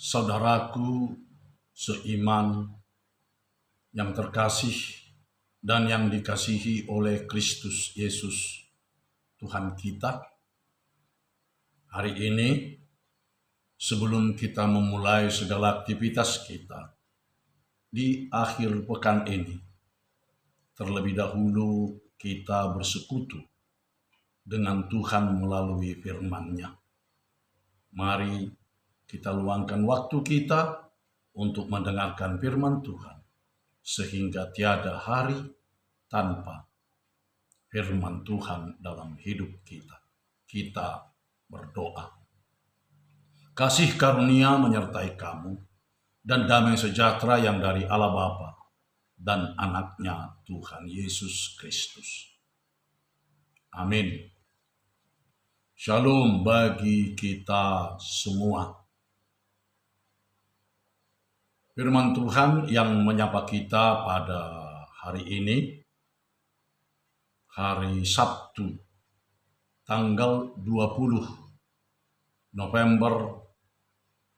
Saudaraku seiman yang terkasih dan yang dikasihi oleh Kristus Yesus Tuhan kita, hari ini sebelum kita memulai segala aktivitas kita di akhir pekan ini, terlebih dahulu kita bersekutu dengan Tuhan melalui firman-Nya. Mari kita luangkan waktu kita untuk mendengarkan firman Tuhan, sehingga tiada hari tanpa firman Tuhan dalam hidup kita. Kita berdoa. Kasih karunia menyertai kamu, dan damai sejahtera yang dari Allah Bapa dan anaknya Tuhan Yesus Kristus. Amin. Shalom bagi kita semua. Firman Tuhan yang menyapa kita pada hari ini, hari Sabtu, tanggal 20 November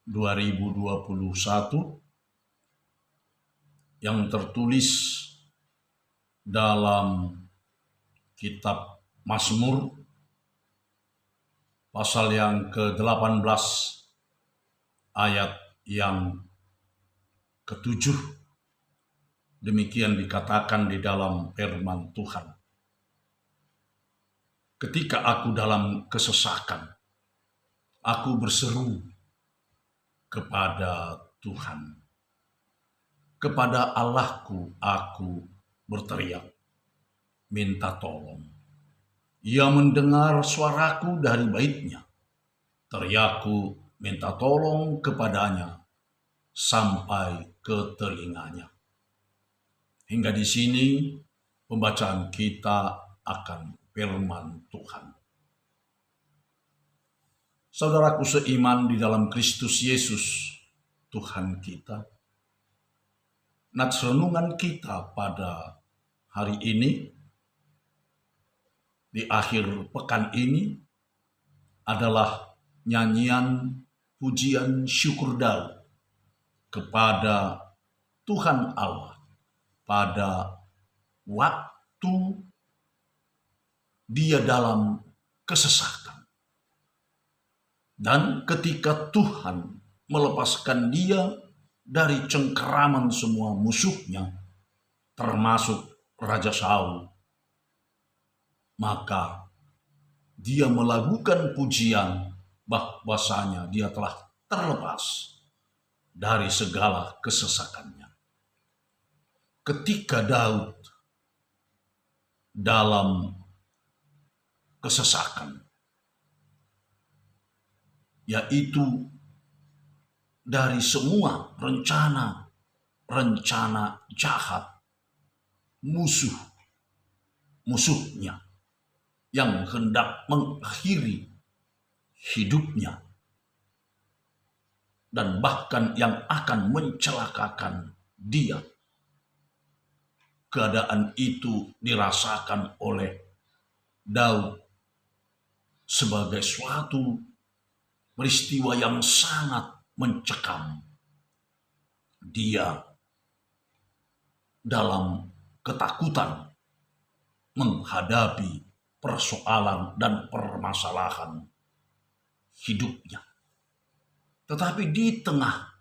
2021, yang tertulis dalam kitab Mazmur, pasal yang ke-18, ayat yang ke-7. Demikian dikatakan di dalam firman Tuhan. Ketika aku dalam kesesakan, aku berseru kepada Tuhan. Kepada Allahku aku berteriak, minta tolong. Ia mendengar suaraku dari baitnya. Teriakku minta tolong kepadanya sampai ke telinganya. Hingga di sini pembacaan kita akan firman Tuhan. Saudaraku seiman di dalam Kristus Yesus Tuhan kita, nats renungan kita pada hari ini, di akhir pekan ini, adalah nyanyian pujian syukur daud kepada Tuhan Allah pada waktu dia dalam kesesakan. Dan ketika Tuhan melepaskan dia dari cengkeraman semua musuhnya, termasuk Raja Saul, maka dia melakukan pujian bahwasanya dia telah terlepas dari segala kesesakannya. Ketika Daud dalam kesesakan, yaitu dari semua rencana jahat musuhnya yang hendak mengakhiri hidupnya dan bahkan yang akan mencelakakan dia. Keadaan itu dirasakan oleh Daud sebagai suatu peristiwa yang sangat mencekam. Dia dalam ketakutan menghadapi persoalan dan permasalahan hidupnya. Tetapi di tengah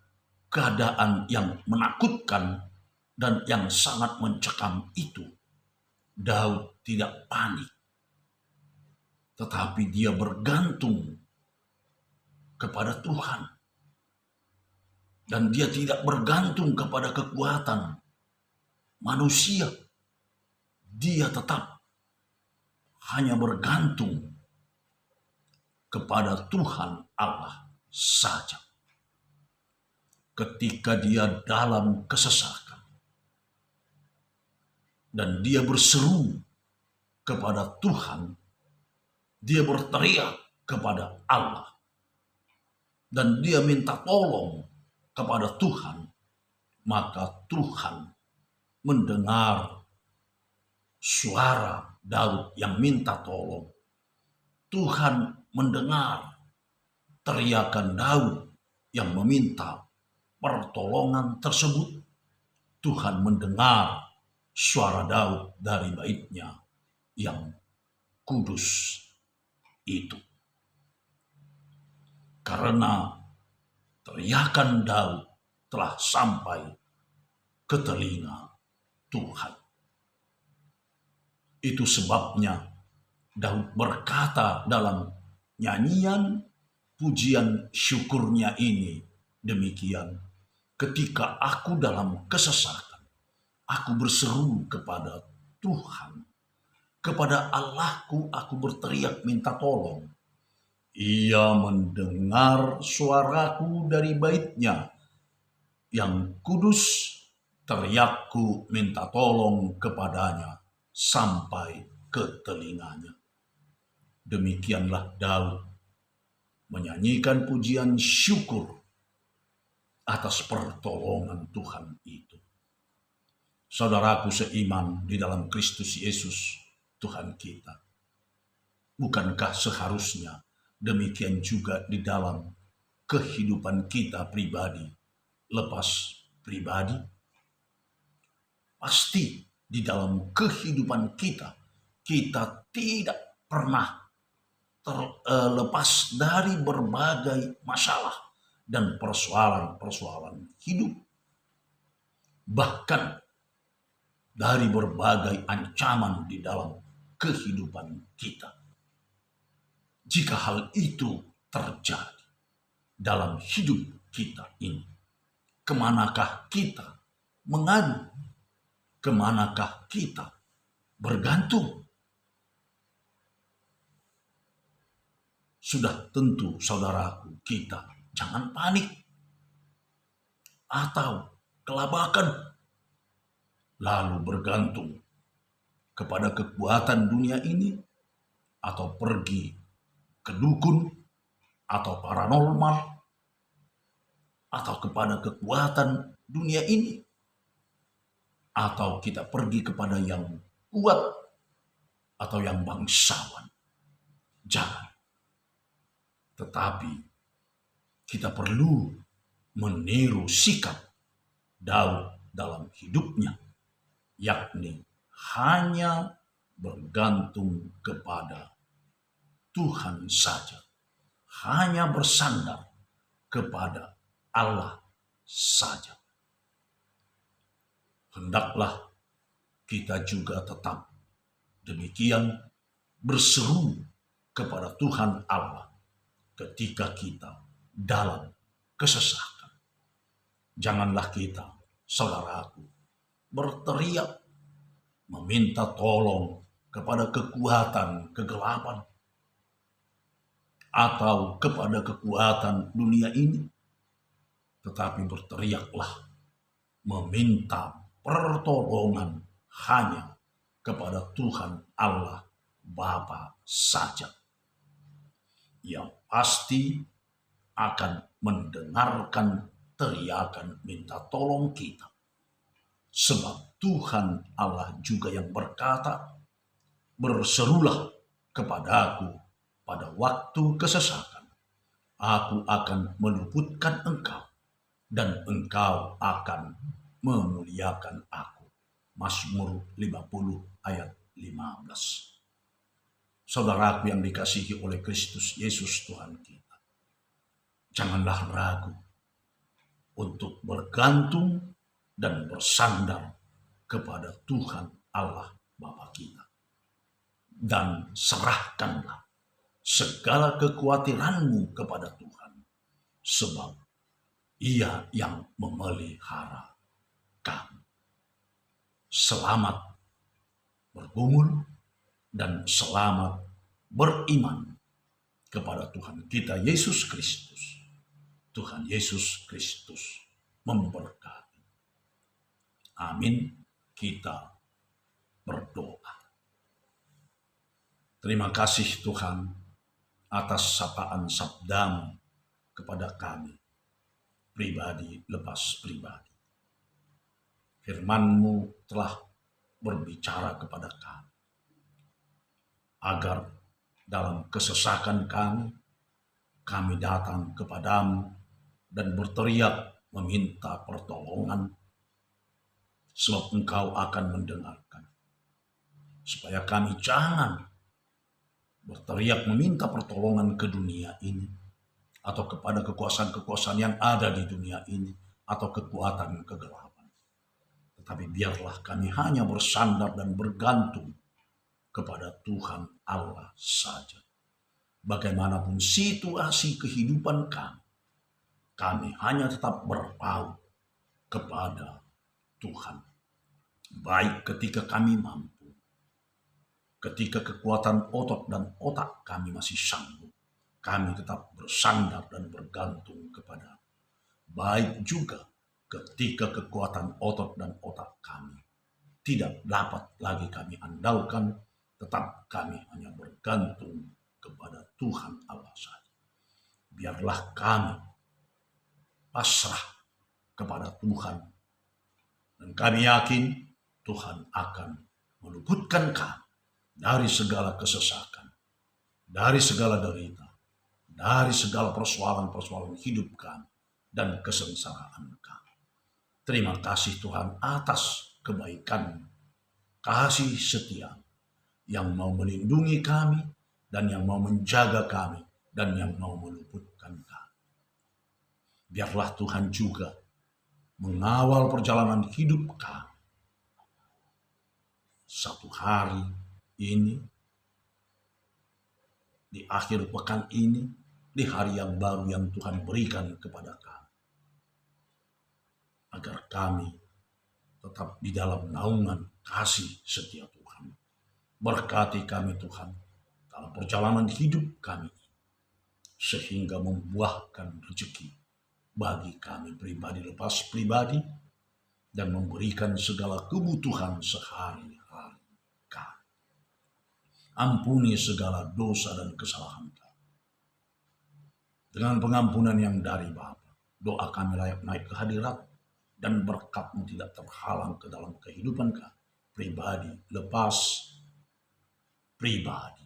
keadaan yang menakutkan dan yang sangat mencekam itu, Daud tidak panik, tetapi dia bergantung kepada Tuhan. Dan dia tidak bergantung kepada kekuatan manusia. Dia tetap hanya bergantung kepada Tuhan Allah saja. Ketika dia dalam kesesakan dan dia berseru kepada Tuhan, dia berteriak kepada Allah, dan dia minta tolong kepada Tuhan, maka Tuhan mendengar suara Daud yang minta tolong. Tuhan mendengar teriakan Daud yang meminta pertolongan tersebut, Tuhan mendengar suara Daud dari bait-Nya yang kudus itu. Karena teriakan Daud telah sampai ke telinga Tuhan. Itu sebabnya Daud berkata dalam nyanyian pujian syukurnya ini demikian, ketika aku dalam kesesakan, aku berseru kepada Tuhan, kepada Allahku aku berteriak minta tolong. Ia mendengar suaraku dari bait-Nya yang kudus, teriakku minta tolong kepadanya sampai ke telinganya. Demikianlah Daud menyanyikan pujian syukur atas pertolongan Tuhan itu. Saudaraku seiman di dalam Kristus Yesus Tuhan kita, bukankah seharusnya demikian juga di dalam kehidupan kita pribadi, lepas pribadi? Pasti di dalam kehidupan kita, kita tidak pernah terlepas dari berbagai masalah dan persoalan-persoalan hidup. Bahkan dari berbagai ancaman di dalam kehidupan kita. Jika hal itu terjadi dalam hidup kita ini, kemanakah kita mengadu? Kemanakah kita bergantung? Sudah tentu saudaraku, kita jangan panik atau kelabakan lalu bergantung kepada kekuatan dunia ini, atau pergi ke dukun atau paranormal, atau kepada kekuatan dunia ini, atau kita pergi kepada yang kuat atau yang bangsawan. Jangan. Tetapi kita perlu meniru sikap Daud dalam hidupnya, yakni hanya bergantung kepada Tuhan saja, hanya bersandar kepada Allah saja. Hendaklah kita juga tetap demikian berseru kepada Tuhan Allah ketika kita dalam kesesakan. Janganlah kita, saudaraku, berteriak meminta tolong kepada kekuatan kegelapan atau kepada kekuatan dunia ini, tetapi berteriaklah meminta pertolongan hanya kepada Tuhan Allah Bapa saja, yang pasti akan mendengarkan teriakan minta tolong kita. Sebab Tuhan Allah juga yang berkata, berserulah kepadaku pada waktu kesesakan, aku akan meluputkan engkau, dan engkau akan memuliakan aku. Mazmur 50 ayat 15. Saudaraku yang dikasihi oleh Kristus Yesus Tuhan kita, janganlah ragu untuk bergantung dan bersandar kepada Tuhan Allah Bapa kita. Dan serahkanlah segala kekhawatiranmu kepada Tuhan, sebab Ia yang memelihara kamu. Selamat bergumul dan selamat beriman kepada Tuhan kita Yesus Kristus. Tuhan Yesus Kristus memberkati. Amin. Kita berdoa. Terima kasih Tuhan atas sapaan sabda-Mu kepada kami, pribadi lepas pribadi. Firman-Mu telah berbicara kepada kami, agar dalam kesesakan kami datang kepadamu dan berteriak meminta pertolongan, sebab Engkau akan mendengarkan. Supaya kami jangan berteriak meminta pertolongan ke dunia ini, atau kepada kekuasaan-kekuasaan yang ada di dunia ini, atau kekuatan kegelapan. Tetapi biarlah kami hanya bersandar dan bergantung kepada Tuhan Allah saja. Bagaimanapun situasi kehidupan kami hanya tetap berpaut kepada Tuhan. Baik ketika kami mampu, ketika kekuatan otot dan otak kami masih sanggup, kami tetap bersandar dan bergantung kepada. Baik juga ketika kekuatan otot dan otak kami tidak dapat lagi kami andalkan, tetap kami hanya bergantung kepada Tuhan Allah saja. Biarlah kami pasrah kepada Tuhan, dan kami yakin Tuhan akan meluputkan kami dari segala kesesakan, dari segala derita, dari segala persoalan-persoalan hidup kami dan kesengsaraan kami. Terima kasih Tuhan atas kebaikan, kasih setia yang mau melindungi kami dan yang mau menjaga kami dan yang mau meluputkan kami. Biarlah Tuhan juga mengawal perjalanan hidup kami. Satu hari ini, di akhir pekan ini, di hari yang baru yang Tuhan berikan kepada kami, agar kami tetap di dalam naungan kasih setia Tuhan. Berkati kami Tuhan dalam perjalanan hidup kami, sehingga membuahkan rezeki bagi kami pribadi lepas pribadi, dan memberikan segala kebutuhan sehari-hari kami. Ampuni segala dosa dan kesalahan kami. Dengan pengampunan yang dari Bapa, doa kami layak naik ke hadirat, dan berkat-Mu tidak terhalang ke dalam kehidupan kami, pribadi lepas pribadi.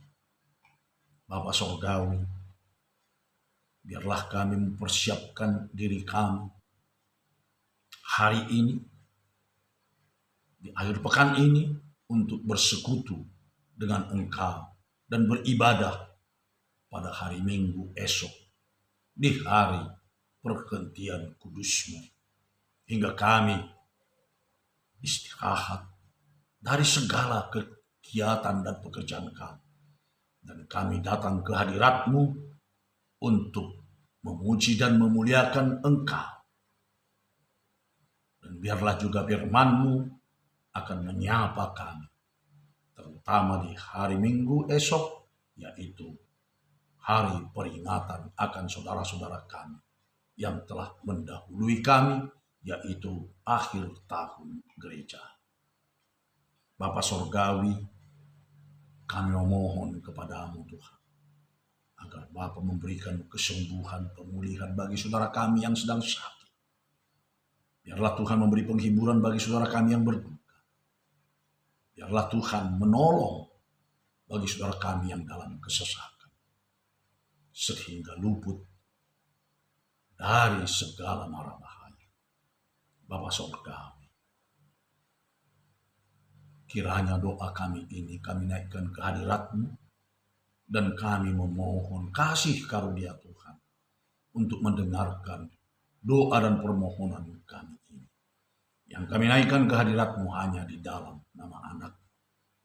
Bapa Sorgawi, biarlah kami mempersiapkan diri kami hari ini, di akhir pekan ini, untuk bersekutu dengan Engkau dan beribadah pada hari Minggu esok, di hari pergantian kudus-Mu, hingga kami istirahat dari segala kegiatan dan pekerjaan kami, dan kami datang ke hadirat-Mu untuk memuji dan memuliakan Engkau. Dan biarlah juga firman-Mu akan menyapa kami, terutama di hari Minggu esok, yaitu hari peringatan akan saudara-saudara kami yang telah mendahului kami, yaitu akhir tahun gereja. Bapa Sorgawi, kami memohon kepadamu Tuhan, agar Bapa memberikan kesembuhan, pemulihan bagi saudara kami yang sedang sakit. Biarlah Tuhan memberi penghiburan bagi saudara kami yang berduka. Biarlah Tuhan menolong bagi saudara kami yang dalam kesesakan, sehingga luput dari segala mara bahaya. Bapa Sorgawi, kiranya doa kami ini kami naikkan ke hadirat-Mu, dan kami memohon kasih karunia Tuhan untuk mendengarkan doa dan permohonan kami ini, yang kami naikkan ke hadirat-Mu hanya di dalam nama anak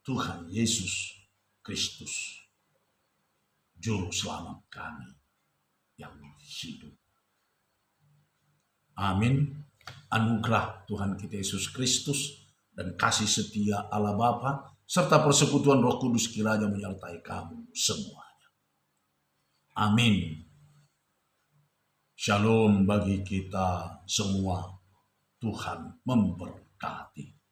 Tuhan Yesus Kristus, Juru Selamat kami yang hidup. Amin. Anugerah Tuhan kita Yesus Kristus dan kasih setia Allah Bapa serta persekutuan Roh Kudus kiranya menyertai kamu semuanya. Amin. Shalom bagi kita semua. Tuhan memberkati.